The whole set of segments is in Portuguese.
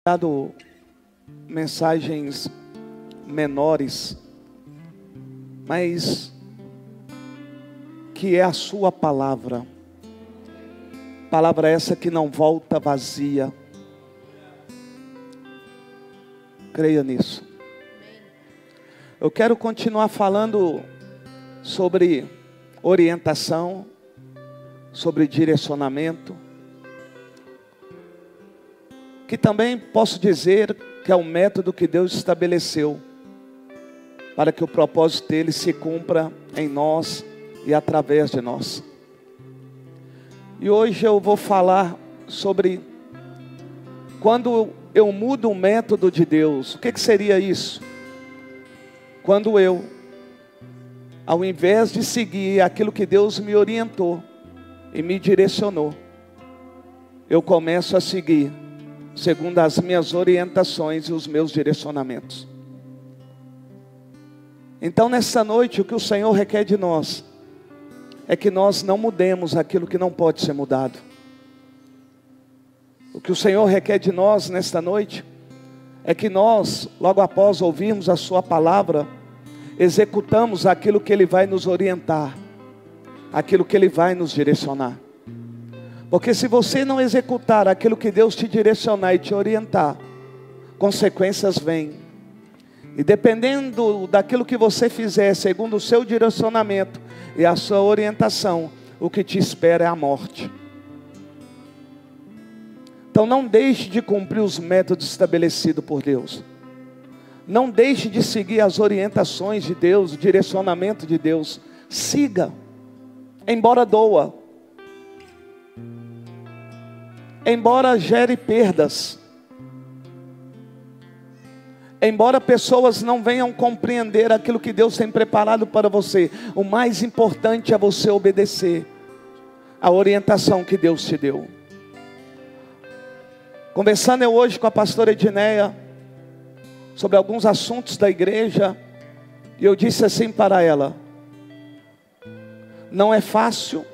dado mensagens menores, mas que é a sua palavra. Palavra essa que não volta vazia. Creia nisso. Eu quero continuar falando sobre orientação, sobre direcionamento, que também posso dizer que é um método que Deus estabeleceu para que o propósito dele se cumpra em nós e através de nós. E hoje eu vou falar sobre quando eu mudo o método de Deus. O que seria isso? Quando eu, ao invés de seguir aquilo que Deus me orientou e me direcionou, eu começo a seguir segundo as minhas orientações e os meus direcionamentos. Então nessa noite o que o Senhor requer de nós é que nós não mudemos aquilo que não pode ser mudado. O que o Senhor requer de nós nesta noite é que nós, logo após ouvirmos a sua palavra, executamos aquilo que Ele vai nos orientar, aquilo que Ele vai nos direcionar. Porque se você não executar aquilo que Deus te direcionar e te orientar, consequências vêm. E dependendo daquilo que você fizer, segundo o seu direcionamento e a sua orientação, o que te espera é a morte. Então não deixe de cumprir os métodos estabelecidos por Deus. Não deixe de seguir as orientações de Deus, o direcionamento de Deus. Siga, embora doa, embora gere perdas, embora pessoas não venham compreender aquilo que Deus tem preparado para você, o mais importante é você obedecer a orientação que Deus te deu. Conversando eu hoje com a pastora Edneia sobre alguns assuntos da igreja, e eu disse assim para ela: não é fácil,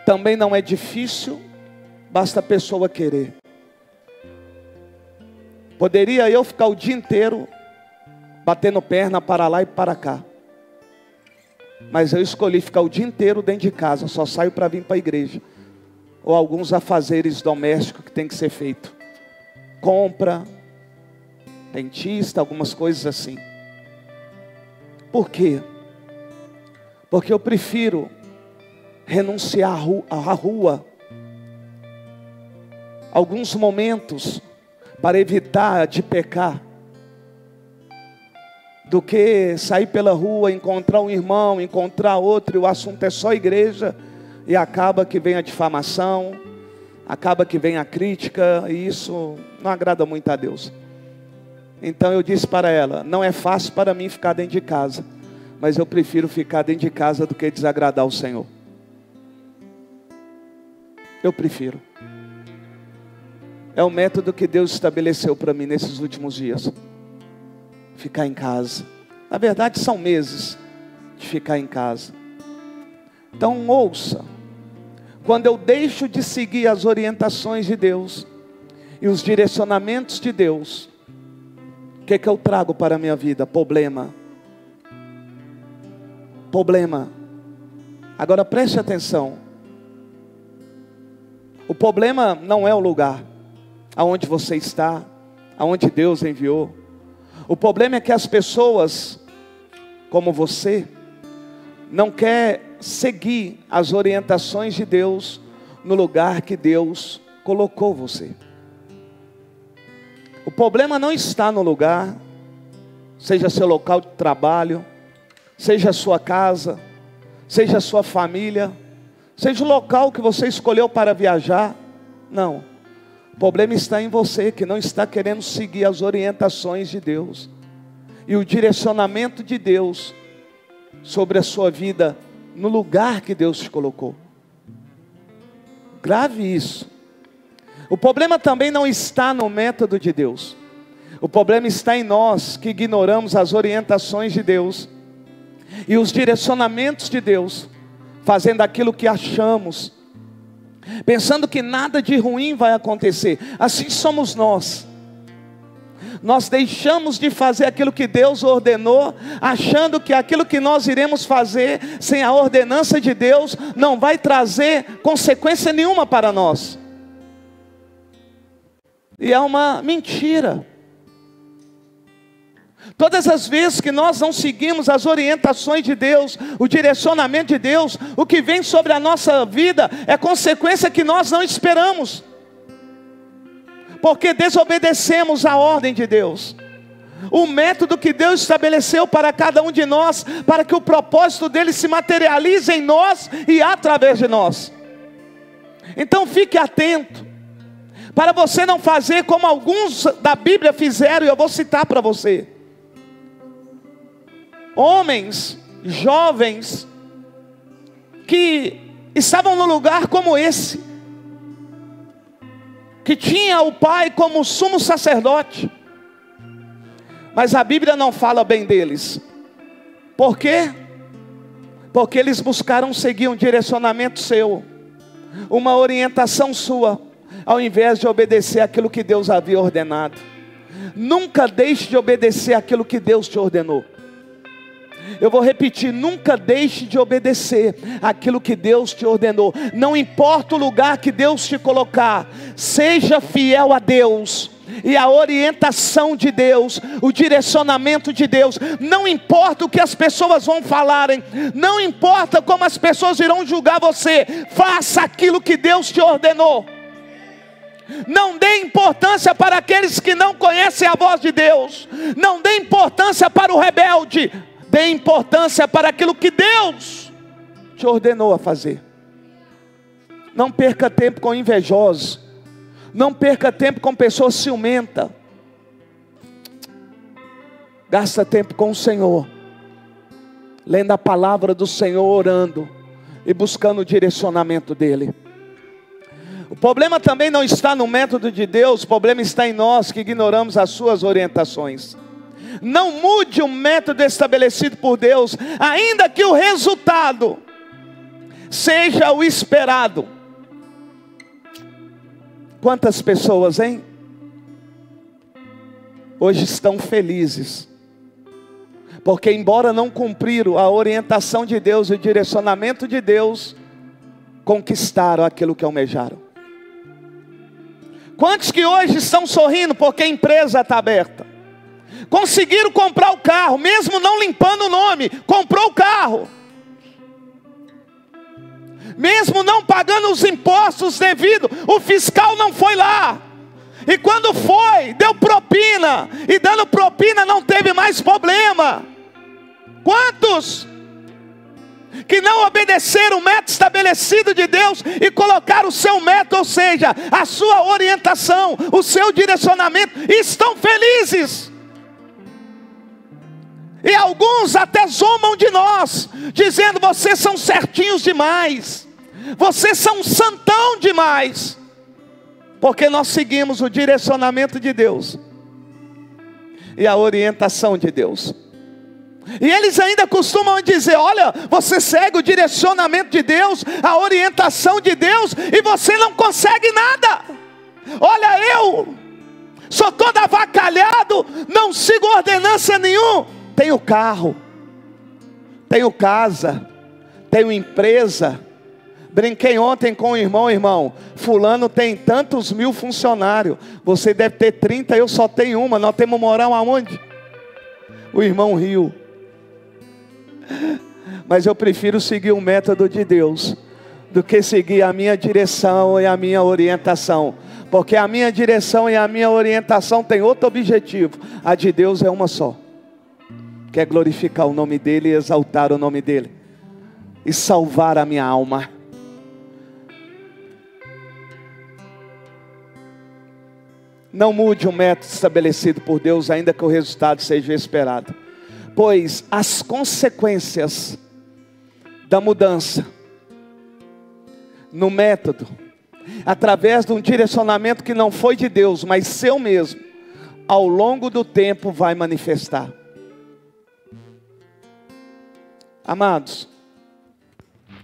também não é difícil, basta a pessoa querer. Poderia eu ficar o dia inteiro batendo perna para lá e para cá, mas eu escolhi ficar o dia inteiro dentro de casa, só saio para vir para a igreja, ou alguns afazeres domésticos que tem que ser feito, compra, dentista, algumas coisas assim. Por quê? Porque eu prefiro renunciar à rua, alguns momentos, para evitar de pecar, do que sair pela rua, encontrar um irmão, encontrar outro, e o assunto é só igreja, e acaba que vem a difamação, acaba que vem a crítica, e isso não agrada muito a Deus. Então eu disse para ela: não é fácil para mim ficar dentro de casa, mas eu prefiro ficar dentro de casa do que desagradar o Senhor. Eu prefiro. É o método que Deus estabeleceu para mim nesses últimos dias. Ficar em casa. Na verdade são meses de ficar em casa. Então ouça. Quando eu deixo de seguir as orientações de Deus e os direcionamentos de Deus, o que eu trago para a minha vida? Problema. Problema. Agora preste atenção. O problema não é o lugar aonde você está, aonde Deus enviou. O problema é que as pessoas, como você, não quer seguir as orientações de Deus no lugar que Deus colocou você. O problema não está no lugar, seja seu local de trabalho, seja a sua casa, seja a sua família, seja o local que você escolheu para viajar. Não. O problema está em você, que não está querendo seguir as orientações de Deus e o direcionamento de Deus sobre a sua vida no lugar que Deus te colocou. Grave isso. O problema também não está no método de Deus. O problema está em nós, que ignoramos as orientações de Deus e os direcionamentos de Deus, fazendo aquilo que achamos, pensando que nada de ruim vai acontecer. Assim somos nós. Nós deixamos de fazer aquilo que Deus ordenou, achando que aquilo que nós iremos fazer sem a ordenança de Deus não vai trazer consequência nenhuma para nós. E é uma mentira. Todas as vezes que nós não seguimos as orientações de Deus, o direcionamento de Deus, o que vem sobre a nossa vida é consequência que nós não esperamos, porque desobedecemos a ordem de Deus, o método que Deus estabeleceu para cada um de nós, para que o propósito dele se materialize em nós e através de nós. Então fique atento, para você não fazer como alguns da Bíblia fizeram, e eu vou citar para você. Homens, jovens, que estavam num lugar como esse, que tinha o pai como sumo sacerdote, mas a Bíblia não fala bem deles. Por quê? Porque eles buscaram seguir um direcionamento seu, uma orientação sua, ao invés de obedecer aquilo que Deus havia ordenado. Nunca deixe de obedecer aquilo que Deus te ordenou. Eu vou repetir, nunca deixe de obedecer aquilo que Deus te ordenou. Não importa o lugar que Deus te colocar, seja fiel a Deus e a orientação de Deus, o direcionamento de Deus. Não importa o que as pessoas vão falarem, não importa como as pessoas irão julgar você, faça aquilo que Deus te ordenou. Não dê importância para aqueles que não conhecem a voz de Deus. Não dê importância para o rebelde. Dê importância para aquilo que Deus te ordenou a fazer. Não perca tempo com invejosos. Não perca tempo com pessoas ciumentas. Gasta tempo com o Senhor, lendo a palavra do Senhor, orando e buscando o direcionamento dEle. O problema também não está no método de Deus, o problema está em nós que ignoramos as suas orientações. Não mude o método estabelecido por Deus, ainda que o resultado seja o esperado. Quantas pessoas, hein? Hoje estão felizes, porque embora não cumpriram a orientação de Deus, o direcionamento de Deus, conquistaram aquilo que almejaram. Quantos que hoje estão sorrindo porque a empresa está aberta? Conseguiram comprar o carro, mesmo não limpando o nome, comprou o carro. Mesmo não pagando os impostos devidos, o fiscal não foi lá. E quando foi, deu propina. E dando propina não teve mais problema. Quantos que não obedeceram o método estabelecido de Deus e colocaram o seu método, ou seja, a sua orientação, o seu direcionamento, e estão felizes? E alguns até zombam de nós, dizendo: vocês são certinhos demais, vocês são santão demais, porque nós seguimos o direcionamento de Deus e a orientação de Deus. E eles ainda costumam dizer: olha, você segue o direcionamento de Deus, a orientação de Deus, e você não consegue nada. Olha, eu sou todo avacalhado, não sigo ordenança nenhuma. Tenho carro, tenho casa, tenho empresa. Brinquei ontem com o irmão, fulano tem tantos mil funcionários, você deve ter 30, eu só tenho uma, nós temos moral aonde? O irmão riu. Mas eu prefiro seguir o método de Deus do que seguir a minha direção e a minha orientação, porque a minha direção e a minha orientação tem outro objetivo. A de Deus é uma só, que é glorificar o nome dEle e exaltar o nome dEle e salvar a minha alma. Não mude o método estabelecido por Deus, ainda que o resultado seja esperado, pois as consequências da mudança no método, através de um direcionamento que não foi de Deus, mas seu mesmo, ao longo do tempo vai manifestar. Amados,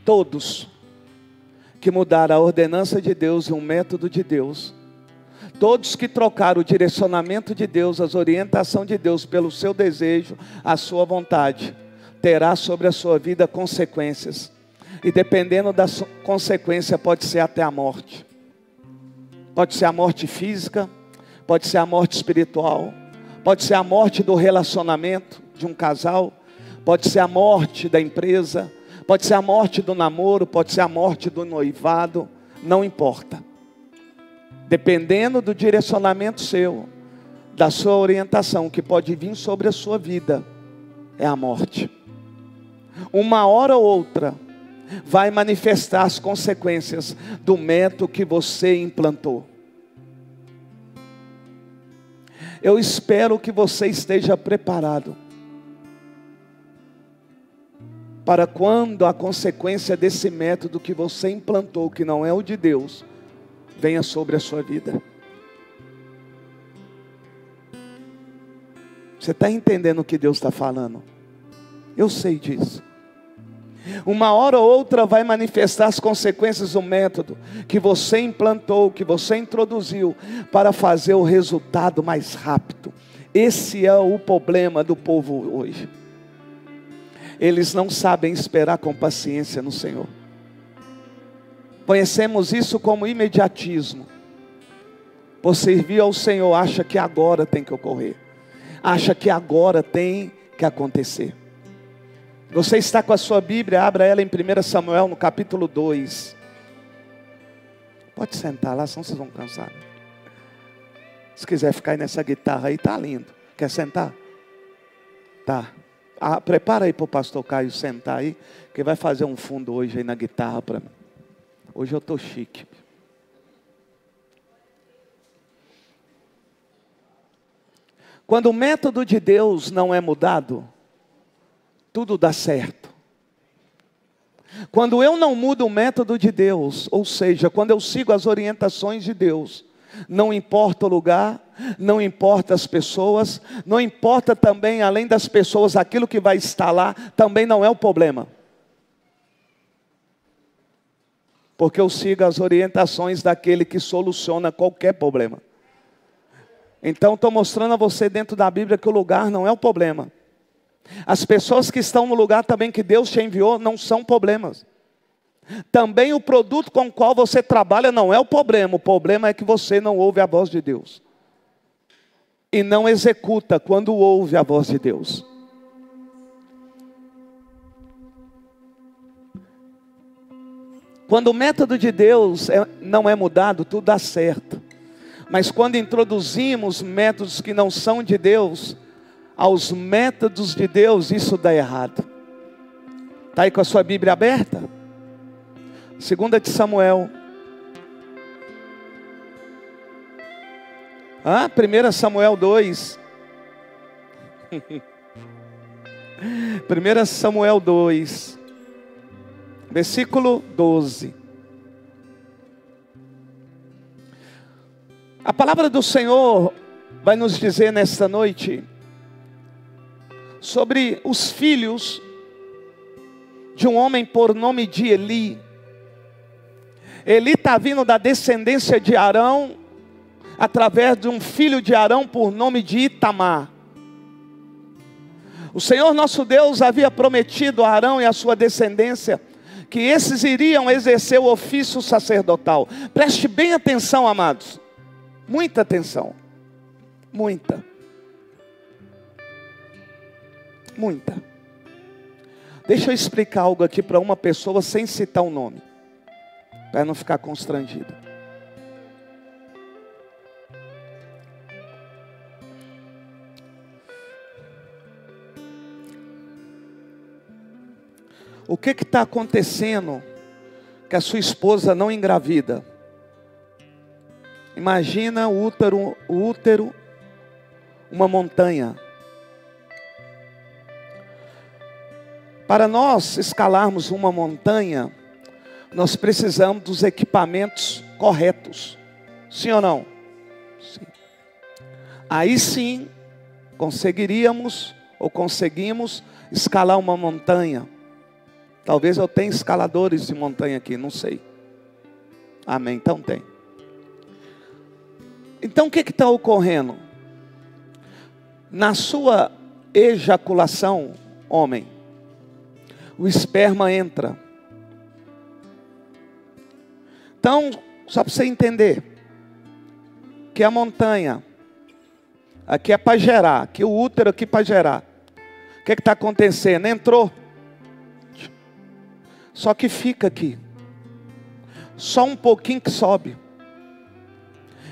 todos que mudaram a ordenança de Deus e um método de Deus, todos que trocaram o direcionamento de Deus, as orientações de Deus pelo seu desejo, a sua vontade, terá sobre a sua vida consequências. E dependendo da consequência, pode ser até a morte. Pode ser a morte física, pode ser a morte espiritual, pode ser a morte do relacionamento de um casal, pode ser a morte da empresa, pode ser a morte do namoro, pode ser a morte do noivado, não importa. Dependendo do direcionamento seu, da sua orientação, que pode vir sobre a sua vida, é a morte. Uma hora ou outra, vai manifestar as consequências do método que você implantou. Eu espero que você esteja preparado para quando a consequência desse método que você implantou, que não é o de Deus, venha sobre a sua vida. Você está entendendo o que Deus está falando? Eu sei disso. Uma hora ou outra vai manifestar as consequências do método que você implantou, que você introduziu, para fazer o resultado mais rápido. Esse é o problema do povo hoje. Eles não sabem esperar com paciência no Senhor. Conhecemos isso como imediatismo. Por servir ao Senhor, acha que agora tem que ocorrer. Acha que agora tem que acontecer. Você está com a sua Bíblia, abra ela em 1 Samuel, no capítulo 2. Pode sentar lá, senão vocês vão cansar. Se quiser ficar aí nessa guitarra aí, tá lindo. Quer sentar? Tá. Prepara aí para o pastor Caio sentar aí, que vai fazer um fundo hoje aí na guitarra para mim. Hoje eu estou chique. Quando o método de Deus não é mudado, tudo dá certo. Quando eu não mudo o método de Deus, ou seja, quando eu sigo as orientações de Deus, não importa o lugar, não importa as pessoas, não importa também, além das pessoas, aquilo que vai estar lá, também não é o problema. Porque eu sigo as orientações daquele que soluciona qualquer problema. Então estou mostrando a você dentro da Bíblia que o lugar não é o problema. As pessoas que estão no lugar também que Deus te enviou não são problemas. Também o produto com o qual você trabalha não é o problema é que você não ouve a voz de Deus. E não executa quando ouve a voz de Deus. Quando o método de Deus não é mudado, tudo dá certo. Mas quando introduzimos métodos que não são de Deus, aos métodos de Deus, isso dá errado. Está aí com a sua Bíblia aberta? 2 de Samuel. 1 Samuel 2. 1 Samuel 2. Versículo 12. A palavra do Senhor vai nos dizer nesta noite sobre os filhos de um homem por nome de Eli. Eli está vindo da descendência de Arão, através de um filho de Arão por nome de Itamar. O Senhor nosso Deus havia prometido a Arão e a sua descendência que esses iriam exercer o ofício sacerdotal. Preste bem atenção, amados. Muita atenção. Muita. Deixa eu explicar algo aqui para uma pessoa sem citar o nome, para não ficar constrangido. O que está acontecendo que a sua esposa não engravida? Imagina o útero, uma montanha. Para nós escalarmos uma montanha, nós precisamos dos equipamentos corretos. Sim ou não? Sim. Aí sim, conseguimos escalar uma montanha. Talvez eu tenha escaladores de montanha aqui, não sei. Amém, então tem. Então o que está ocorrendo? Na sua ejaculação, homem, o esperma entra. Então, só para você entender, que a montanha, aqui é para gerar, aqui o útero aqui para gerar. O que está acontecendo? Entrou. Só que fica aqui. Só um pouquinho que sobe.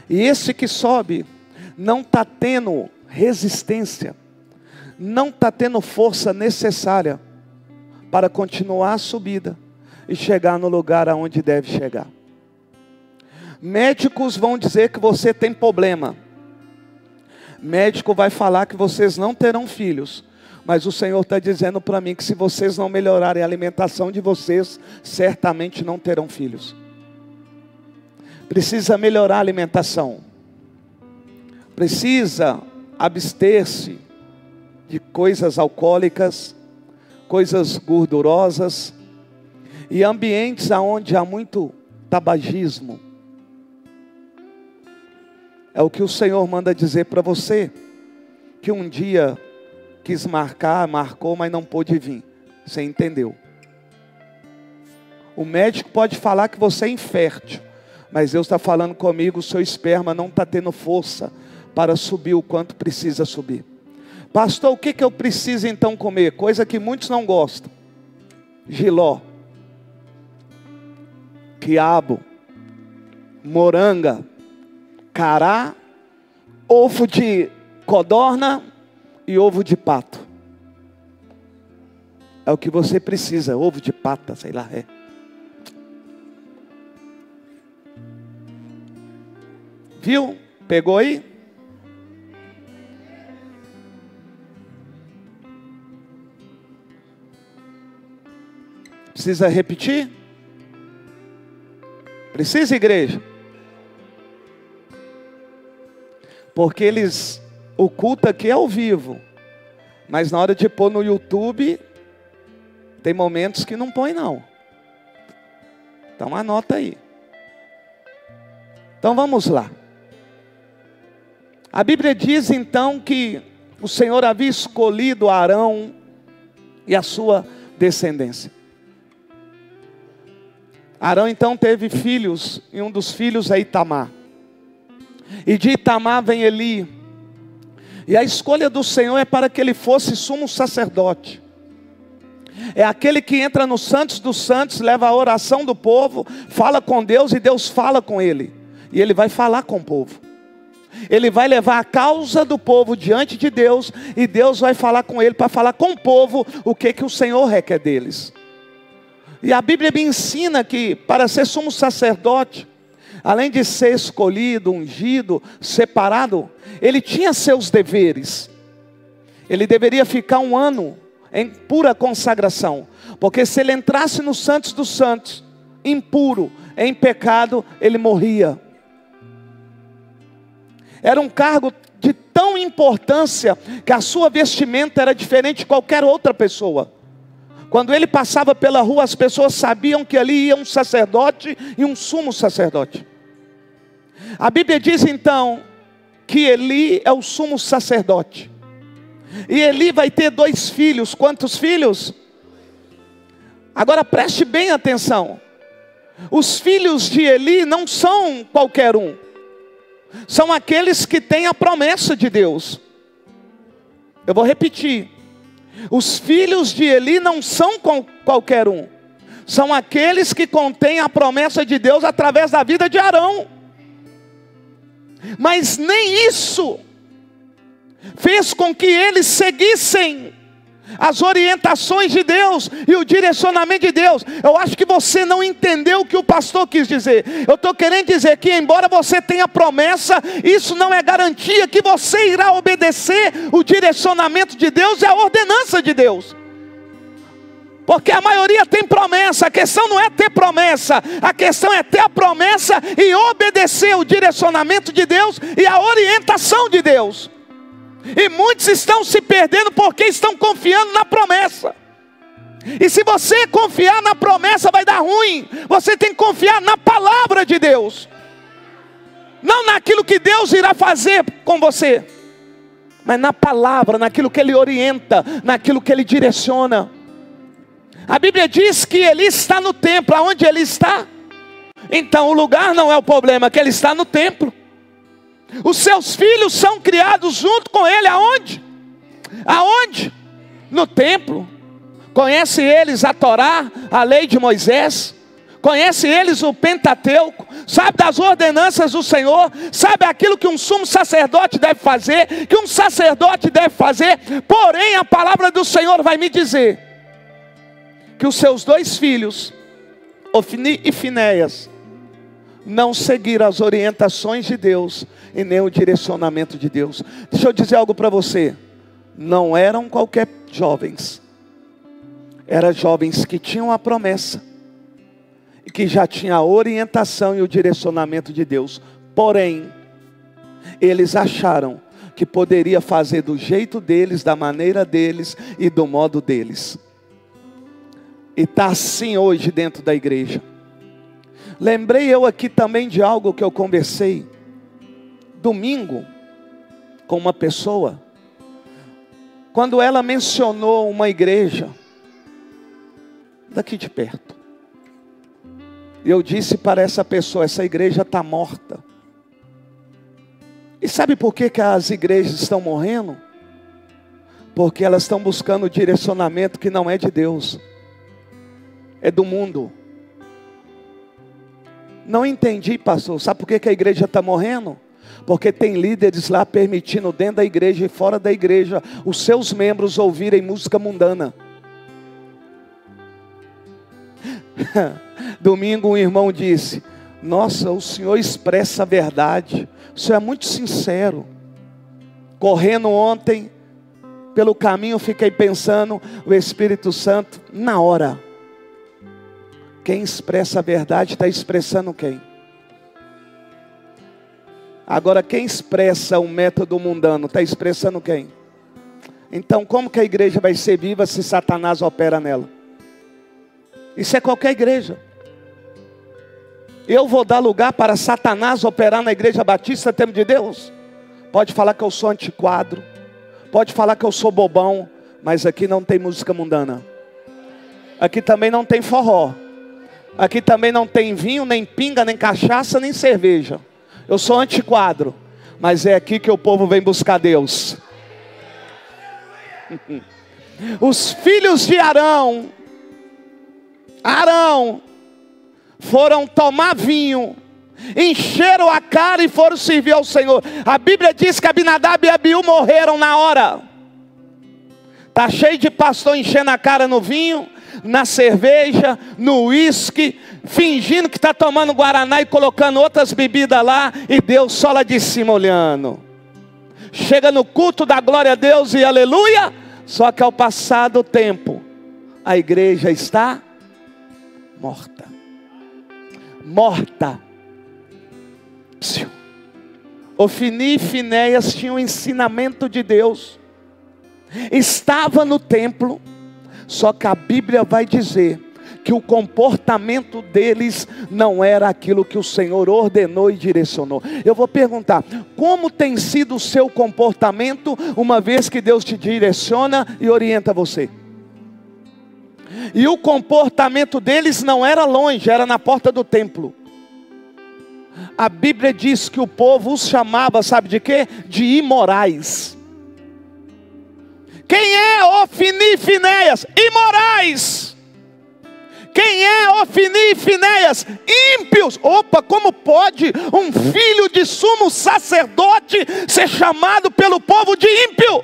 E esse que sobe não está tendo resistência, não está tendo força necessária para continuar a subida e chegar no lugar aonde deve chegar. Médicos vão dizer que você tem problema. Médico vai falar que vocês não terão filhos. Mas o Senhor está dizendo para mim que se vocês não melhorarem a alimentação de vocês, certamente não terão filhos. Precisa melhorar a alimentação. Precisa abster-se de coisas alcoólicas, coisas gordurosas e ambientes onde há muito tabagismo. É o que o Senhor manda dizer para você, que um dia quis marcou, mas não pôde vir. Você entendeu? O médico pode falar que você é infértil, mas Deus está falando comigo, o seu esperma não está tendo força para subir o quanto precisa subir. Pastor, o que eu preciso então comer? Coisa que muitos não gostam. Jiló, quiabo, moranga, cará, ovo de codorna e ovo de pato. É o que você precisa, ovo de pata, sei lá, é. Viu? Pegou aí? Precisa repetir? Precisa, igreja? Porque o culto aqui é ao vivo. Mas na hora de pôr no YouTube, tem momentos que não põe não. Então anota aí. Então vamos lá. A Bíblia diz então que o Senhor havia escolhido Arão e a sua descendência. Arão então teve filhos, e um dos filhos é Itamar. E de Itamar vem Eli. E a escolha do Senhor é para que ele fosse sumo sacerdote. É aquele que entra no Santos dos Santos, leva a oração do povo, fala com Deus e Deus fala com ele. E ele vai falar com o povo. Ele vai levar a causa do povo diante de Deus, e Deus vai falar com ele para falar com o povo o que o Senhor requer deles. E a Bíblia me ensina que para ser sumo sacerdote, além de ser escolhido, ungido, separado, ele tinha seus deveres. Ele deveria ficar 1 ano em pura consagração, porque se ele entrasse no Santos dos Santos, impuro, em pecado, ele morria. Era um cargo de tão importância, que a sua vestimenta era diferente de qualquer outra pessoa. Quando ele passava pela rua, as pessoas sabiam que ali ia um sacerdote e um sumo sacerdote. A Bíblia diz então, que Eli é o sumo sacerdote. E Eli vai ter 2 filhos. Quantos filhos? Agora preste bem atenção. Os filhos de Eli não são qualquer um. São aqueles que têm a promessa de Deus. Eu vou repetir. Os filhos de Eli não são qualquer um. São aqueles que contêm a promessa de Deus através da vida de Arão. Mas nem isso fez com que eles seguissem as orientações de Deus e o direcionamento de Deus. Eu acho que você não entendeu o que o pastor quis dizer. Eu estou querendo dizer que embora você tenha promessa, isso não é garantia que você irá obedecer o direcionamento de Deus e a ordenança de Deus. Porque a maioria tem promessa. A questão não é ter promessa, a questão é ter a promessa e obedecer o direcionamento de Deus e a orientação de Deus. E muitos estão se perdendo porque estão confiando na promessa. E se você confiar na promessa, vai dar ruim. Você tem que confiar na palavra de Deus, não naquilo que Deus irá fazer com você, mas na palavra, naquilo que Ele orienta, naquilo que Ele direciona. A Bíblia diz que Ele está no templo. Aonde Ele está? Então o lugar não é o problema, que Ele está no templo. Os seus filhos são criados junto com Ele. Aonde? Aonde? No templo. Conhece eles a Torá, a lei de Moisés. Conhece eles o Pentateuco. Sabe das ordenanças do Senhor. Sabe aquilo que um sumo sacerdote deve fazer, que um sacerdote deve fazer. Porém a palavra do Senhor vai me dizer que os seus dois filhos, Ofni e Finéias, não seguiram as orientações de Deus e nem o direcionamento de Deus. Deixa eu dizer algo para você. Não eram qualquer jovens. Eram jovens que tinham a promessa e que já tinham a orientação e o direcionamento de Deus. Porém, eles acharam que poderia fazer do jeito deles, da maneira deles e do modo deles. E está assim hoje dentro da igreja. Lembrei eu aqui também de algo que eu conversei domingo com uma pessoa, quando ela mencionou uma igreja daqui de perto. Eu disse para essa pessoa: essa igreja está morta. E sabe por que as igrejas estão morrendo? Porque elas estão buscando direcionamento que não é de Deus, é do mundo. Não entendi, pastor. Sabe por que a igreja está morrendo? Porque tem líderes lá permitindo dentro da igreja e fora da igreja os seus membros ouvirem música mundana. Domingo um irmão disse: nossa, o senhor expressa a verdade, o senhor é muito sincero. Correndo ontem pelo caminho, fiquei pensando, o Espírito Santo, na hora, quem expressa a verdade está expressando quem? Agora quem expressa o método mundano está expressando quem? Então como que a igreja vai ser viva se Satanás opera nela? Isso é qualquer igreja. Eu vou dar lugar para Satanás operar na igreja batista Templo de Deus? Pode falar que eu sou antiquado, pode falar que eu sou bobão, mas aqui não tem música mundana. Aqui também não tem forró. Aqui também não tem vinho, nem pinga, nem cachaça, nem cerveja. Eu sou antiquadro, mas é aqui que o povo vem buscar Deus. Os filhos de Arão foram tomar vinho, encheram a cara e foram servir ao Senhor. A Bíblia diz que Abinadab e Abiú morreram na hora. Está cheio de pastor enchendo a cara no vinho, na cerveja, no uísque, fingindo que está tomando guaraná e colocando outras bebidas lá, e Deus só lá de cima olhando. Chega no culto da glória a Deus e aleluia, só que ao passar do tempo, a igreja está morta. Morta. Ofni e Finéias tinham o ensinamento de Deus, estava no templo, só que a Bíblia vai dizer que o comportamento deles não era aquilo que o Senhor ordenou e direcionou. Eu vou perguntar: como tem sido o seu comportamento, uma vez que Deus te direciona e orienta você? E o comportamento deles não era longe, era na porta do templo. A Bíblia diz que o povo os chamava, sabe de quê? De imorais. Quem é Ofni e Finéias? Imorais. Quem é Ofni e Finéias? Ímpios. Opa, como pode um filho de sumo sacerdote ser chamado pelo povo de ímpio?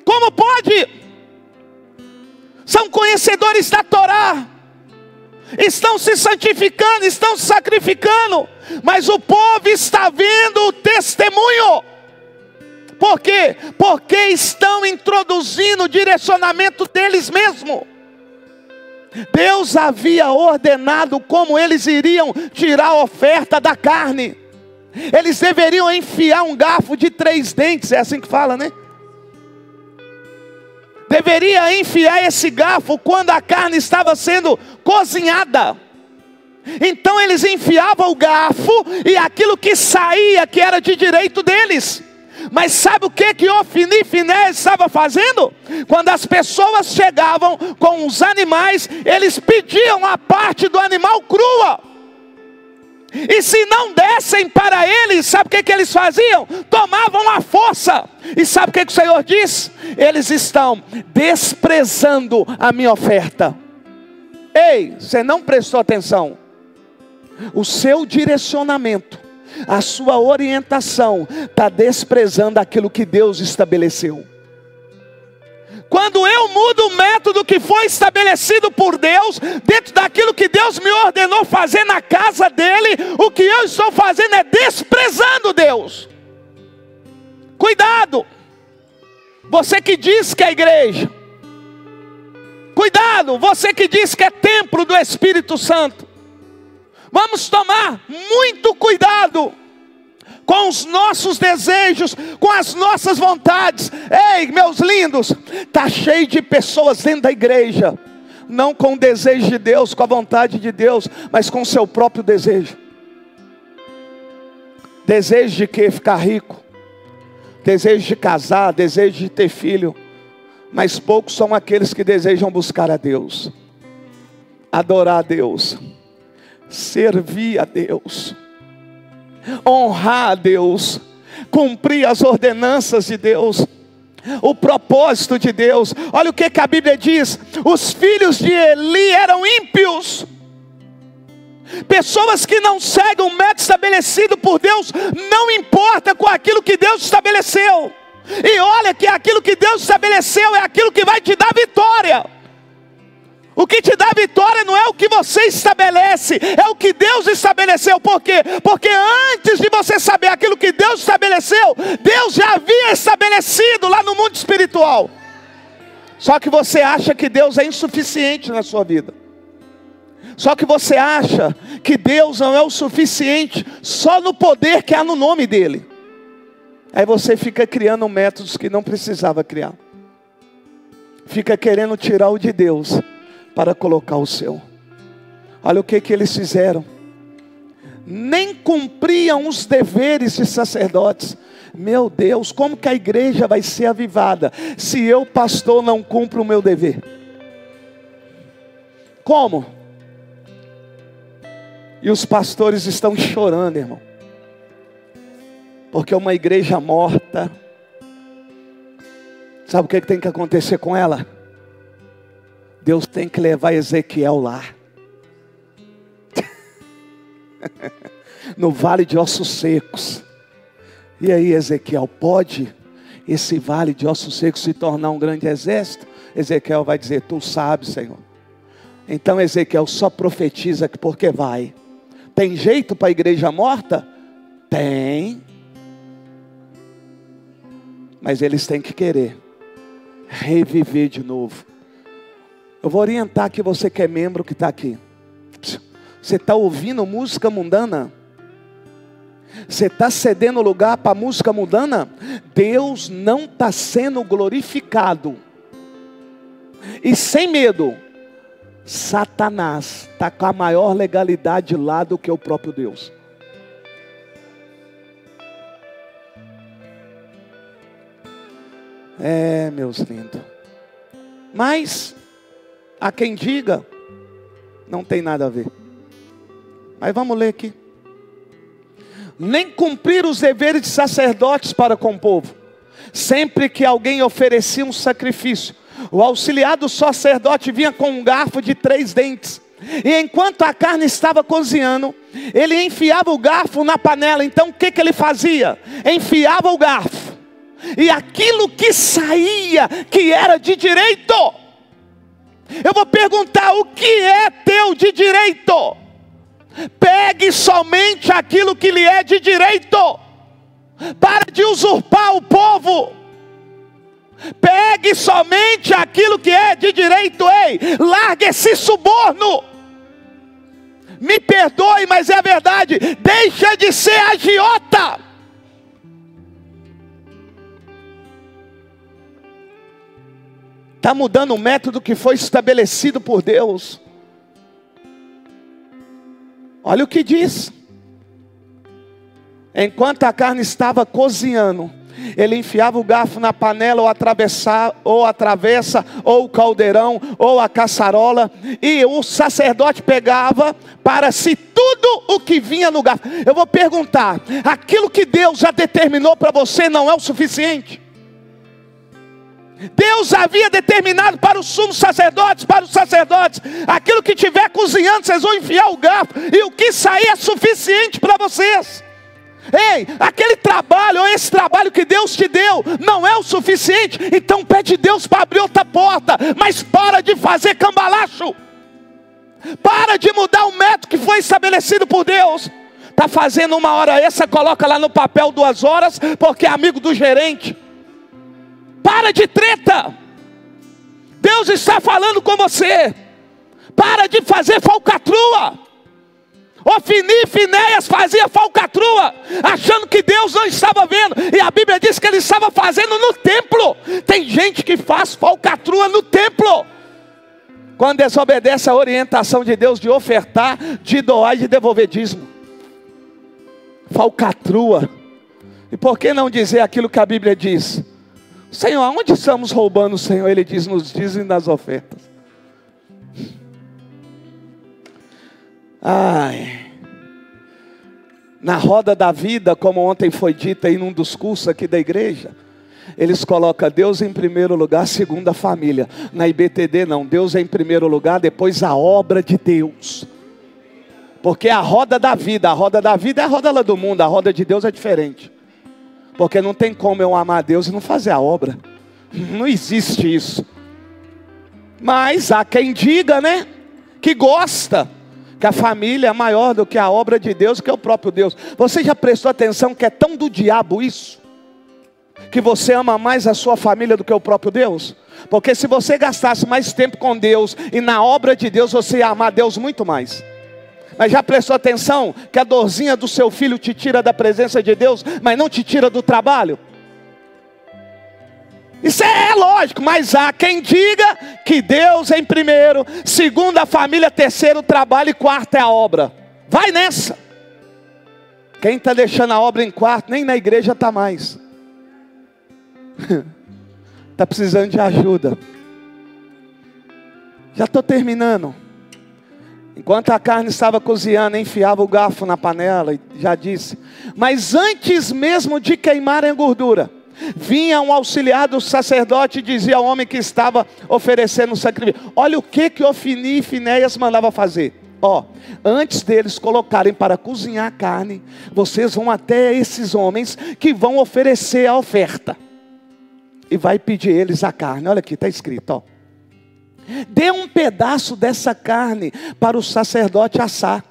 Como pode? São conhecedores da Torá, estão se santificando, estão se sacrificando, mas o povo está vendo o testemunho. Por quê? Porque estão introduzindo o direcionamento deles mesmos. Deus havia ordenado como eles iriam tirar a oferta da carne. Eles deveriam enfiar um garfo de 3 dentes, é assim que fala, né? deveria enfiar esse garfo quando a carne estava sendo cozinhada. Então eles enfiavam o garfo e aquilo que saía, que era de direito deles. Mas sabe o que Ofni e Finéias estava fazendo? Quando as pessoas chegavam com os animais, eles pediam a parte do animal crua. E se não dessem para eles, sabe o que eles faziam? Tomavam à força. E sabe o que o Senhor diz? Eles estão desprezando a minha oferta. Ei, você não prestou atenção. O seu direcionamento, a sua orientação está desprezando aquilo que Deus estabeleceu. Quando eu mudo o método que foi estabelecido por Deus, dentro daquilo que Deus me ordenou fazer na casa dele, o que eu estou fazendo é desprezando Deus. Cuidado, você que diz que é igreja. Cuidado, você que diz que é templo do Espírito Santo. Vamos tomar muito cuidado com os nossos desejos, com as nossas vontades. Ei, meus lindos, está cheio de pessoas dentro da igreja, não com o desejo de Deus, com a vontade de Deus, mas com o seu próprio desejo. Desejo de quê? Ficar rico. Desejo de casar, desejo de ter filho. Mas poucos são aqueles que desejam buscar a Deus, adorar a Deus, servir a Deus, honrar a Deus, cumprir as ordenanças de Deus, o propósito de Deus. Olha o que a Bíblia diz: os filhos de Eli eram ímpios, pessoas que não seguem o método estabelecido por Deus, não importa com aquilo que Deus estabeleceu. E olha que aquilo que Deus estabeleceu é aquilo que vai te dar vitória. O que te dá vitória não é o que você estabelece, é o que Deus estabeleceu. Por quê? Porque antes de você saber aquilo que Deus estabeleceu, Deus já havia estabelecido lá no mundo espiritual. Só que você acha que Deus é insuficiente na sua vida. Só que você acha que Deus não é o suficiente só no poder que há no nome dEle. Aí você fica criando métodos que não precisava criar. Fica querendo tirar o de Deus para colocar o seu. Olha o que eles fizeram. Nem cumpriam os deveres de sacerdotes. Meu Deus, como que a igreja vai ser avivada se eu, pastor, não cumpro o meu dever? Como? E os pastores estão chorando, irmão. Porque uma igreja morta, sabe o que tem que acontecer com ela? Deus tem que levar Ezequiel lá, no vale de ossos secos. E aí, Ezequiel, pode esse vale de ossos secos se tornar um grande exército? Ezequiel vai dizer: tu sabes, Senhor. Então Ezequiel só profetiza que porque vai. Tem jeito para a igreja morta? Tem. Mas eles têm que querer reviver de novo. Eu vou orientar que você que é membro que está aqui. Você está ouvindo música mundana? Você está cedendo lugar para música mundana? Deus não está sendo glorificado. E sem medo, Satanás está com a maior legalidade lá do que o próprio Deus. É, meus lindos. Mas há quem diga, não tem nada a ver. Mas vamos ler aqui. Nem cumprir os deveres de sacerdotes para com o povo. Sempre que alguém oferecia um sacrifício, o auxiliar do sacerdote vinha com um garfo de 3 dentes. E enquanto a carne estava cozinhando, ele enfiava o garfo na panela. Então o que ele fazia? Enfiava o garfo. E aquilo que saía, que era de direito, eu vou perguntar: o que é teu de direito? Pegue somente aquilo que lhe é de direito. Para de usurpar o povo. Pegue somente aquilo que é de direito. Ei, largue esse suborno. Me perdoe, mas é a verdade. Deixa de ser agiota. está mudando o método que foi estabelecido por Deus. Olha o que diz. Enquanto a carne estava cozinhando, ele enfiava o garfo na panela, ou a travessa, ou o caldeirão, ou a caçarola, e o sacerdote pegava para si tudo o que vinha no garfo. Eu vou perguntar: aquilo que Deus já determinou para você não é o suficiente? Deus havia determinado para os sumos sacerdotes, aquilo que estiver cozinhando, vocês vão enfiar o garfo, e o que sair é suficiente para vocês. Ei, aquele trabalho, ou esse trabalho que Deus te deu, não é o suficiente, então pede Deus para abrir outra porta, mas para de fazer cambalacho, para de mudar o método que foi estabelecido por Deus. Está fazendo 1 hora extra, coloca lá no papel 2 horas, porque é amigo do gerente. Para de treta. Deus está falando com você. Para de fazer falcatrua. Ofni e Finéias fazia falcatrua, achando que Deus não estava vendo, e a Bíblia diz que ele estava fazendo no templo. Tem gente que faz falcatrua no templo, quando desobedece a orientação de Deus de ofertar, de doar e de devolver dízimo. Falcatrua. E por que não dizer aquilo que a Bíblia diz? Senhor, aonde estamos roubando, Senhor? Ele diz: nos dízimos e nas ofertas. Na roda da vida, como ontem foi dito aí num dos cursos aqui da igreja, eles colocam Deus em primeiro lugar, segundo a família. Na IBTD não, Deus é em primeiro lugar, depois a obra de Deus. Porque a roda da vida é a roda lá do mundo, a roda de Deus é diferente. Porque não tem como eu amar a Deus e não fazer a obra. Não existe isso. Mas há quem diga, né, que gosta, que a família é maior do que a obra de Deus, que é o próprio Deus. Você já prestou atenção que é tão do diabo isso? Que você ama mais a sua família do que o próprio Deus? Porque se você gastasse mais tempo com Deus e na obra de Deus, você ia amar Deus muito mais. Mas já prestou atenção que a dorzinha do seu filho te tira da presença de Deus, mas não te tira do trabalho? Isso é lógico, mas há quem diga que Deus é em primeiro, segundo a família, terceiro o trabalho e quarto é a obra. Vai nessa. Quem está deixando a obra em quarto, nem na igreja está mais. Está precisando de ajuda. Já estou terminando. Enquanto a carne estava cozinhando, enfiava o garfo na panela, e já disse. Mas antes mesmo de queimarem a gordura, vinha um auxiliar do sacerdote e dizia ao homem que estava oferecendo o sacrifício. Olha o que Ofni e Finéias mandava fazer. Antes deles colocarem para cozinhar a carne, vocês vão até esses homens que vão oferecer a oferta. E vai pedir eles a carne. Olha aqui, está escrito, dê um pedaço dessa carne para o sacerdote assar.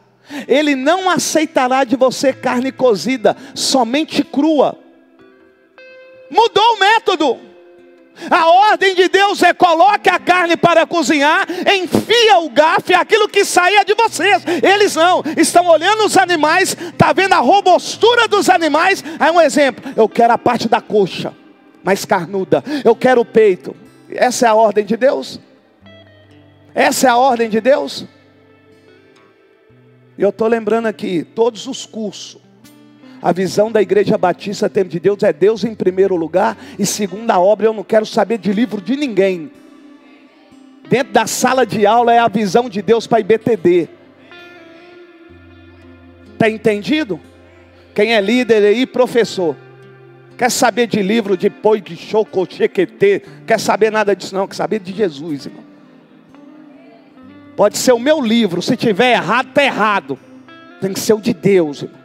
Ele não aceitará de você carne cozida, somente crua. Mudou o método. A ordem de Deus é: coloque a carne para cozinhar, enfia o garfo e aquilo que saia de vocês. Eles não, estão olhando os animais, está vendo a robustura dos animais. Aí um exemplo: eu quero a parte da coxa mais carnuda, eu quero o peito. Essa é a ordem de Deus? Essa é a ordem de Deus? E eu estou lembrando aqui, todos os cursos, a visão da Igreja Batista Tempo de Deus é Deus em primeiro lugar, e segundo a obra eu não quero saber de livro de ninguém. Dentro da sala de aula é a visão de Deus para a IBTD. Está entendido? Quem é líder aí, professor, quer saber de livro de poi, de choco, chequetê, quer saber nada disso não, quer saber de Jesus, irmão. Pode ser o meu livro, se tiver errado, está errado. Tem que ser o de Deus, irmão.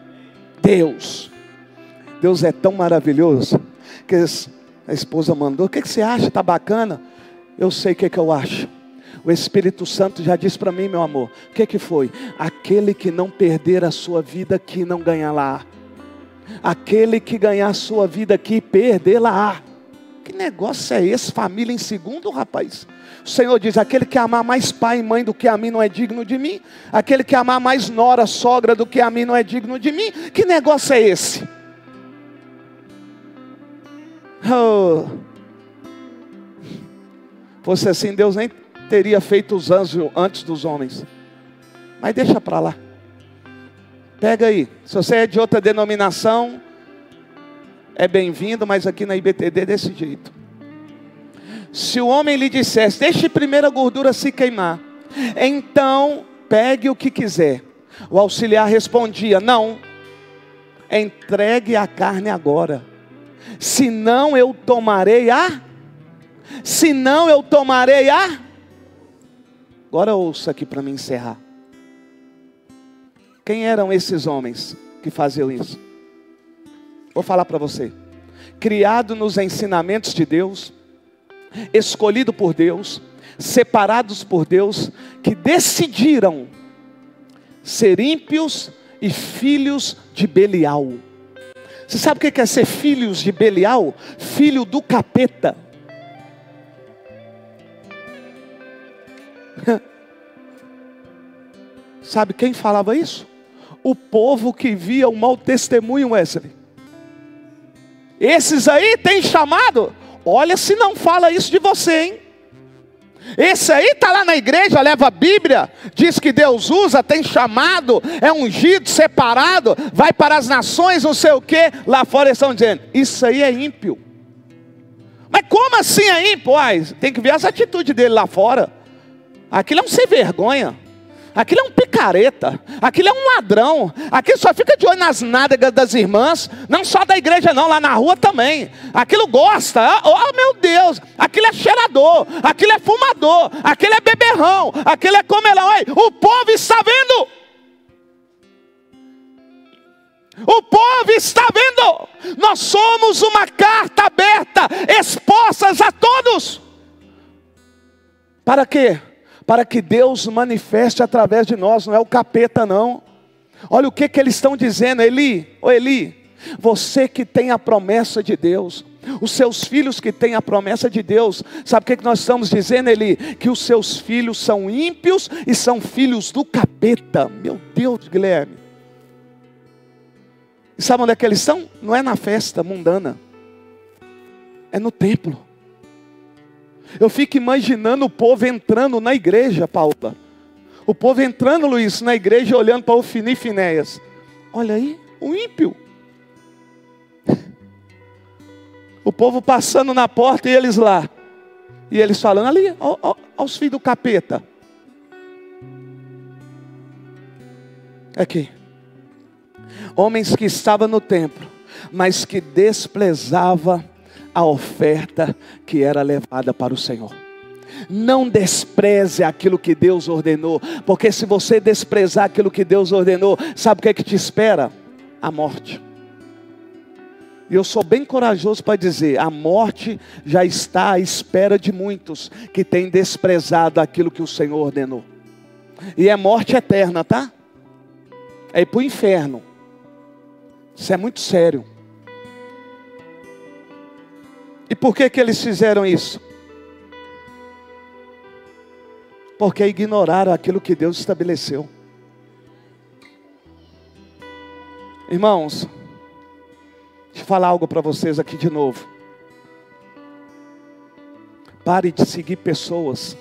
Deus é tão maravilhoso, que a esposa mandou: o que você acha? Está bacana? Eu sei o que eu acho. O Espírito Santo já disse para mim, meu amor. O que foi? Aquele que não perder a sua vida aqui, não ganha lá. Aquele que ganhar a sua vida aqui, perder lá. Que negócio é esse? Família em segundo, rapaz? O Senhor diz: aquele que amar mais pai e mãe do que a mim não é digno de mim. Aquele que amar mais nora, sogra do que a mim não é digno de mim. Que negócio é esse? Fosse assim, Deus nem teria feito os anjos antes dos homens. Mas deixa para lá. Pega aí. Se você é de outra denominação, é bem-vindo, mas aqui na IBTD é desse jeito. Se o homem lhe dissesse, deixe primeiro a gordura se queimar, então pegue o que quiser. O auxiliar respondia, não, entregue a carne agora, senão eu tomarei Agora ouça aqui para me encerrar. Quem eram esses homens que faziam isso? Vou falar para você. Criado nos ensinamentos de Deus, escolhido por Deus, separados por Deus, que decidiram ser ímpios e filhos de Belial. Você sabe o que é ser filhos de Belial? Filho do capeta. Sabe quem falava isso? O povo que via o mau testemunho, Wesley. Esses aí tem chamado. Olha se não fala isso de você, hein? Esse aí está lá na igreja, leva a Bíblia, diz que Deus usa, tem chamado, é ungido, separado, vai para as nações, não sei o que. Lá fora eles estão dizendo, isso aí é ímpio. Mas como assim é ímpio? Uai, tem que ver as atitudes dele lá fora. Aquilo é um sem vergonha. Aquilo é um picareta, aquilo é um ladrão, aquilo só fica de olho nas nádegas das irmãs, não só da igreja não, lá na rua também. Aquilo gosta, oh meu Deus, aquilo é cheirador, aquilo é fumador, aquilo é beberrão, aquilo é comelão. Oi, o povo está vendo. O povo está vendo. Nós somos uma carta aberta, expostas a todos. Para quê? Para que Deus manifeste através de nós, não é o capeta não. Olha o que eles estão dizendo, Eli, você que tem a promessa de Deus, os seus filhos que têm a promessa de Deus, sabe o que nós estamos dizendo, Eli? Que os seus filhos são ímpios e são filhos do capeta. Meu Deus, Guilherme. E sabe onde é que eles estão? Não é na festa mundana, é no templo. Eu fico imaginando o povo entrando na igreja, Paula. O povo entrando, Luiz, na igreja, olhando para o Ofni e Finéias. Olha aí, o ímpio. O povo passando na porta e eles lá. E eles falando ali, ó, os filhos do capeta. Aqui. Homens que estavam no templo, mas que desprezavam a oferta que era levada para o Senhor. Não despreze aquilo que Deus ordenou, porque se você desprezar aquilo que Deus ordenou, sabe o que é que te espera? A morte. E eu sou bem corajoso para dizer, a morte já está à espera de muitos que têm desprezado aquilo que o Senhor ordenou. E é morte eterna, tá? É ir para o inferno. Isso é muito sério. E por que eles fizeram isso? Porque ignoraram aquilo que Deus estabeleceu. Irmãos, deixa eu falar algo para vocês aqui de novo. Pare de seguir pessoas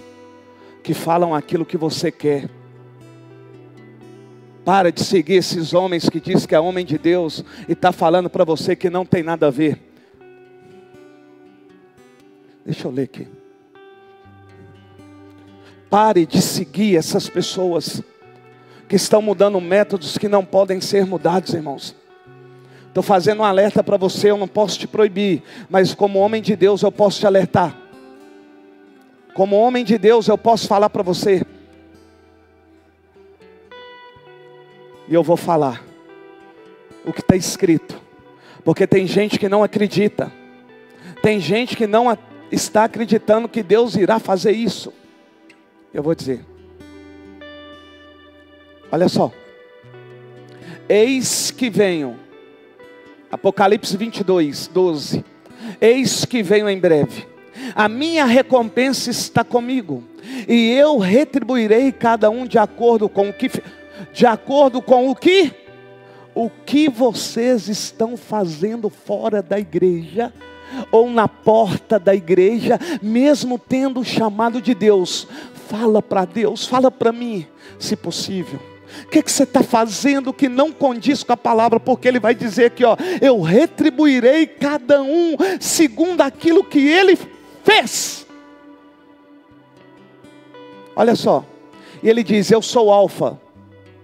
que falam aquilo que você quer. Para de seguir esses homens que diz que é homem de Deus e está falando para você que não tem nada a ver. Deixa eu ler aqui. Pare de seguir essas pessoas que estão mudando métodos que não podem ser mudados, irmãos. Estou fazendo um alerta para você, eu não posso te proibir, mas como homem de Deus eu posso te alertar. Como homem de Deus eu posso falar para você. E eu vou falar o que está escrito, porque tem gente que não acredita, tem gente que não está acreditando que Deus irá fazer isso. Eu vou dizer, olha só, eis que venho, Apocalipse 22, 12, eis que venho em breve, a minha recompensa está comigo, e eu retribuirei cada um de acordo com o que o que vocês estão fazendo fora da igreja, ou na porta da igreja, mesmo tendo o chamado de Deus, fala para Deus, fala para mim, se possível. O que você está fazendo que não condiz com a palavra? Porque Ele vai dizer aqui, ó, eu retribuirei cada um segundo aquilo que ele fez. Olha só, e Ele diz, eu sou o alfa,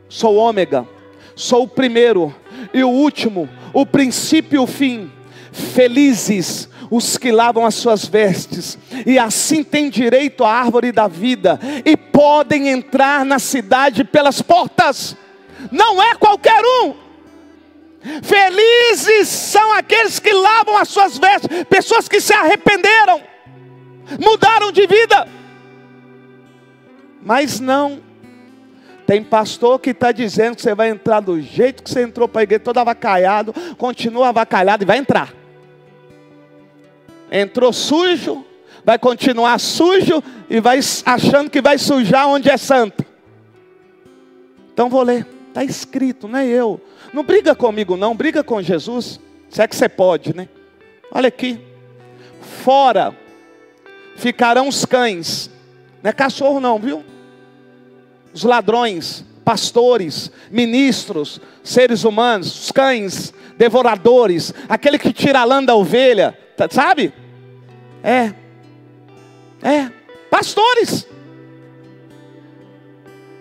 sou o ômega, sou o primeiro e o último, o princípio e o fim. Felizes os que lavam as suas vestes, e assim têm direito à árvore da vida, e podem entrar na cidade pelas portas. Não é qualquer um. Felizes são aqueles que lavam as suas vestes, pessoas que se arrependeram, mudaram de vida. Mas não, tem pastor que está dizendo que você vai entrar do jeito que você entrou para a igreja, todo avacalhado, continua avacalhado e vai entrar. Entrou sujo, vai continuar sujo e vai achando que vai sujar onde é santo. Então vou ler, está escrito, não é eu. Não briga comigo não, briga com Jesus, se é que você pode, né? Olha aqui, fora ficarão os cães, não é cachorro não, viu? Os ladrões, pastores, ministros, seres humanos, os cães, devoradores, aquele que tira a lã da ovelha, sabe? Pastores,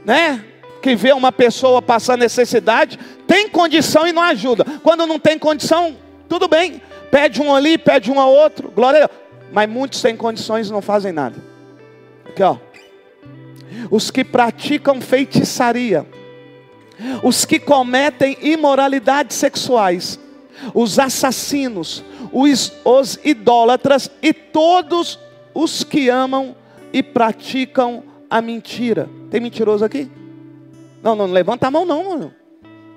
né? Que vê uma pessoa passar necessidade, tem condição e não ajuda. Quando não tem condição, tudo bem, pede um ali, pede um a outro, glória a Deus. Mas muitos sem condições não fazem nada. Aqui ó, os que praticam feitiçaria, os que cometem imoralidades sexuais, os assassinos, os idólatras e todos os que amam e praticam a mentira. Tem mentiroso aqui? Não, não levanta a mão não, mano.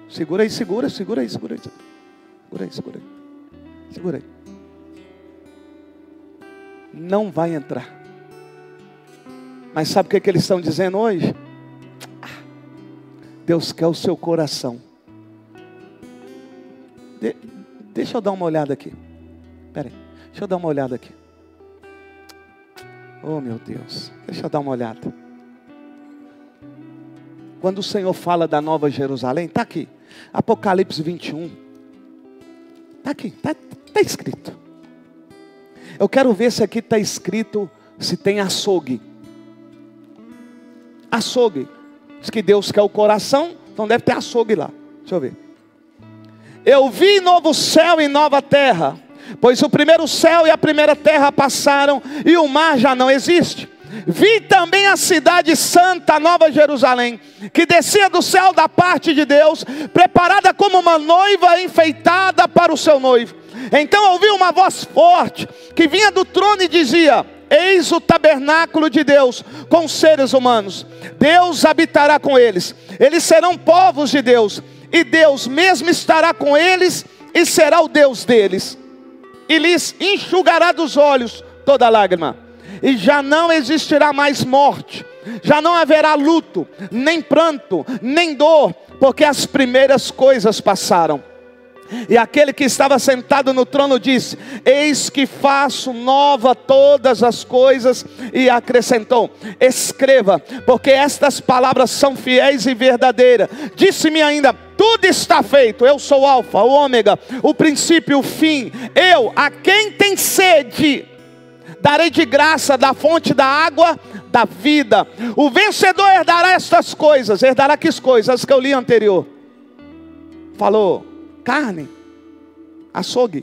Segura aí, segura aí. Segura aí. Não vai entrar. Mas sabe o que eles estão dizendo hoje? Deus quer o seu coração. Deixa eu dar uma olhada aqui. Espera aí, deixa eu dar uma olhada aqui. Oh meu Deus, deixa eu dar uma olhada. Quando o Senhor fala da Nova Jerusalém, está aqui, Apocalipse 21. Está aqui, está escrito. Eu quero ver se aqui está escrito, se tem açougue. Açougue. Diz que Deus quer o coração, então deve ter açougue lá. Deixa eu ver. Eu vi novo céu e nova terra, pois o primeiro céu e a primeira terra passaram, e o mar já não existe. Vi também a cidade santa, a Nova Jerusalém, que descia do céu da parte de Deus, preparada como uma noiva enfeitada para o seu noivo. Então ouvi uma voz forte, que vinha do trono e dizia: eis o tabernáculo de Deus com os seres humanos. Deus habitará com eles, eles serão povos de Deus, e Deus mesmo estará com eles, e será o Deus deles, e lhes enxugará dos olhos toda lágrima, e já não existirá mais morte, já não haverá luto, nem pranto, nem dor, porque as primeiras coisas passaram. E aquele que estava sentado no trono disse: eis que faço nova todas as coisas. E acrescentou: escreva, porque estas palavras são fiéis e verdadeiras. Disse-me ainda: tudo está feito. Eu sou o alfa, o ômega, o princípio, o fim. Eu, a quem tem sede, darei de graça da fonte da água da vida. O vencedor herdará estas coisas. Herdará que coisas? As que eu li anterior. Falou carne, açougue.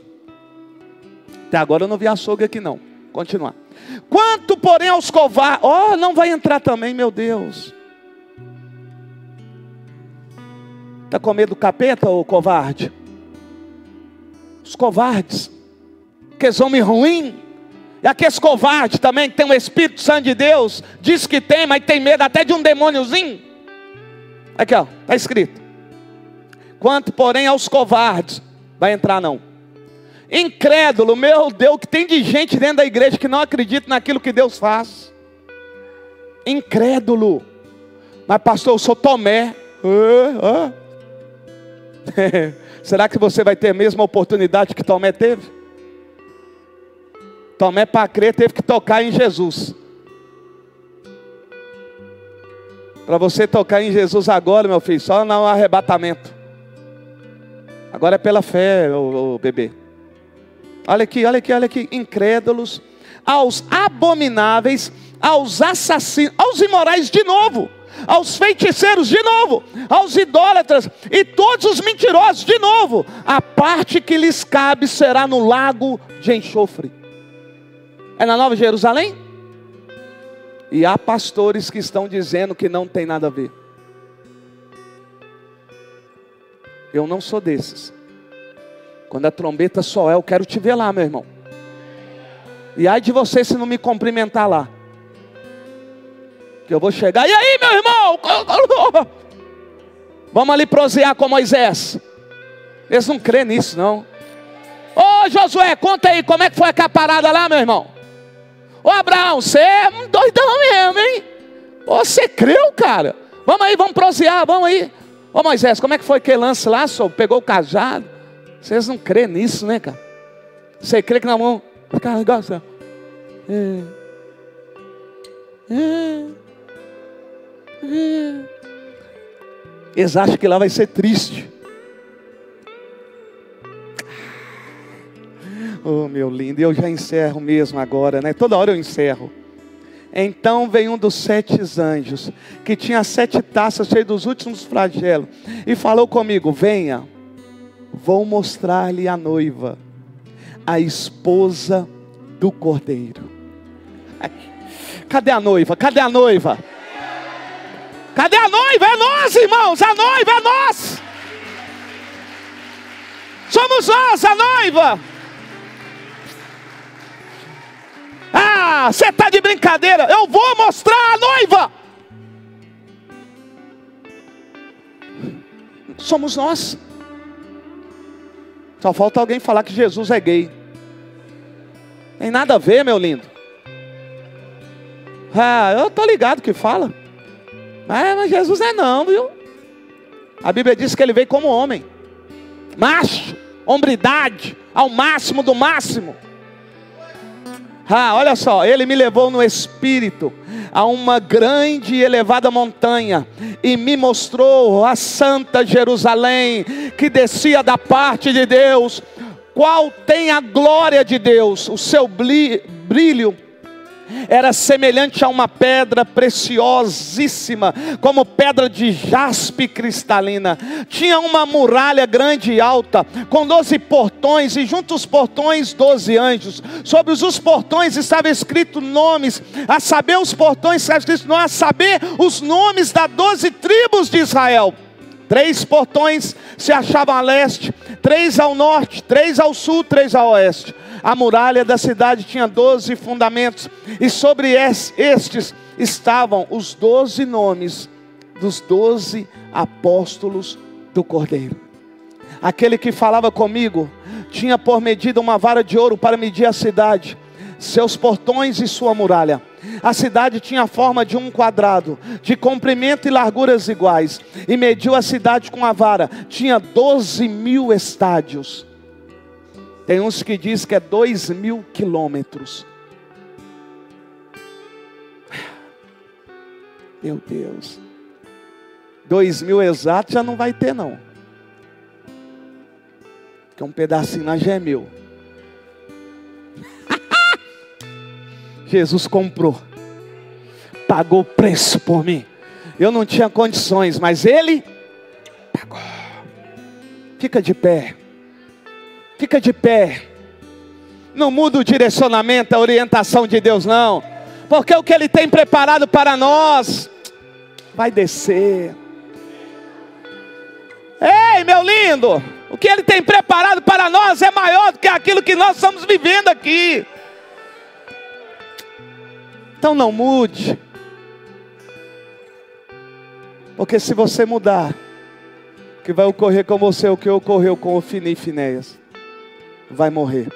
Até agora eu não vi açougue aqui não. Continuar. Quanto porém aos covardes, não vai entrar também, meu Deus. Está com medo do capeta, ô covarde? Os covardes, aqueles homens ruins, e aqueles covardes também que tem o Espírito Santo de Deus, diz que tem, mas tem medo até de um demôniozinho. Aqui ó, está escrito: quanto porém aos covardes, vai entrar não. Incrédulo, meu Deus, que tem de gente dentro da igreja que não acredita naquilo que Deus faz. Incrédulo. Mas pastor, eu sou Tomé. Será que você vai ter a mesma oportunidade que Tomé teve? Tomé, para crer, teve que tocar em Jesus. Para você tocar em Jesus agora, meu filho, só no arrebatamento. Agora é pela fé, o bebê. Olha aqui, olha aqui, olha aqui. Incrédulos, aos abomináveis, aos assassinos, aos imorais de novo, aos feiticeiros de novo, aos idólatras e todos os mentirosos de novo. A parte que lhes cabe será no lago de enxofre. É na Nova Jerusalém? E há pastores que estão dizendo que não tem nada a ver. Eu não sou desses. Quando a trombeta soar, eu quero te ver lá, meu irmão. E ai de você se não me cumprimentar lá. Que eu vou chegar, e aí, meu irmão? Vamos ali prosear com Moisés. Eles não creem nisso, não. Ô Josué, conta aí, como é que foi aquela parada lá, meu irmão? Ô Abraão, você é um doidão mesmo, hein? Você creu, cara? Vamos aí, vamos prosear, vamos aí. Ô Moisés, como é que foi aquele lance lá, senhor? Pegou o cajado? Vocês não creem nisso, né, cara? Você crê que na mão fica negócio. Eles acham que lá vai ser triste. Oh, meu lindo, eu já encerro mesmo agora, né? Toda hora eu encerro. Então veio um dos 7 anjos, que tinha 7 taças cheias dos últimos flagelos, e falou comigo: venha, vou mostrar-lhe a noiva, a esposa do Cordeiro. Cadê a noiva? Cadê a noiva? Cadê a noiva? É nós, irmãos, a noiva é nós. Somos nós, a noiva. Ah, você está de brincadeira. Eu vou mostrar a noiva. Somos nós. Só falta alguém falar que Jesus é gay. Tem nada a ver, meu lindo. Ah, eu estou ligado que fala. Mas Jesus é não, viu? A Bíblia diz que ele veio como homem. Macho, hombridade, ao máximo do máximo. Ah, olha só, ele me levou no espírito a uma grande e elevada montanha e me mostrou a santa Jerusalém, que descia da parte de Deus, qual tem a glória de Deus. O seu brilho era semelhante a uma pedra preciosíssima, como pedra de jaspe cristalina. Tinha uma muralha grande e alta, com 12 portões, e junto aos portões 12 anjos. Sobre os portões estava escrito nomes, a saber os portões estava escrito nomes, a saber os nomes das 12 tribos de Israel. 3 portões se achavam a leste, 3 ao norte, 3 ao sul, 3 ao oeste. A muralha da cidade tinha 12 fundamentos, e sobre estes estavam os 12 nomes dos 12 apóstolos do Cordeiro. Aquele que falava comigo tinha por medida uma vara de ouro para medir a cidade, seus portões e sua muralha. A cidade tinha a forma de um quadrado, de comprimento e larguras iguais, e mediu a cidade com a vara. Tinha 12.000 estádios. Tem uns que dizem que é 2.000 quilômetros. Meu Deus. 2.000 exatos já não vai ter não. Porque um pedacinho lá já é meu. Jesus comprou. Pagou o preço por mim. Eu não tinha condições, mas Ele pagou. Fica de pé. Fica de pé. Não muda o direcionamento, a orientação de Deus não. Porque o que Ele tem preparado para nós vai descer. Ei, meu lindo, o que Ele tem preparado para nós é maior do que aquilo que nós estamos vivendo aqui. Então não mude. Porque se você mudar, o que vai ocorrer com você é o que ocorreu com Ofni e Finéias. Vai morrer.